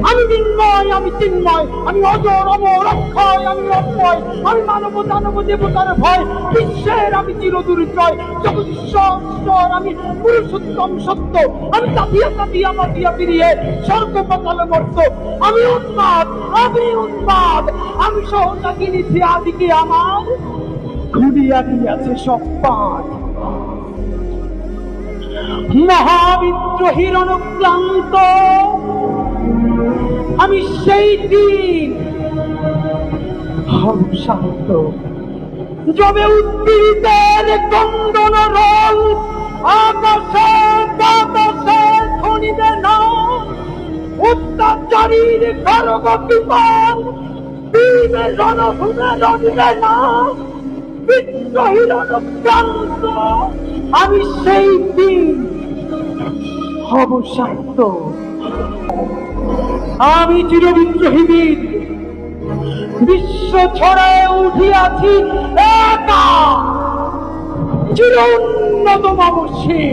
আমি চিন্ময়, আমি চিন্ময়, আমি অজর অমর অক্ষয়, আমি অক্ষয়, আমি মানব দানব দেবতার ভয়, বিশ্বের আমি চিরদুর্জয়, জগদীশ্বর আমি পুরুষোত্তম সত্য, আমি কাঁদিয়া কাঁদিয়া মাতিয়া ফিরিয়ে স্বর্গ পাতালে মর্ত, আমি উন্মাদ, আমি উন্মাদ, আমি সহজাগিনী আদিকে আমার ঘুরিয়া দিয়াছে সব পাঠ। মহাবিদ্রোহীর অনুক্রান্ত আমি সেই দিন হব শান্ত, যবে উদ্গীতের কন্দন রোল আকাশে বাতাসে ধ্বনিবে না, অত্যাচারীর খড়গ বিপাল বীরে রণভূমে রণিবে না, বিদ্রোহীর অনুক্রান্ত আমি সেই দিন হব শান্ত। আমি চিরবিদ্রোহী বীর, বিশ্ব ছড়ায় উঠিয়াছি একা, চির উন্নত মানসী।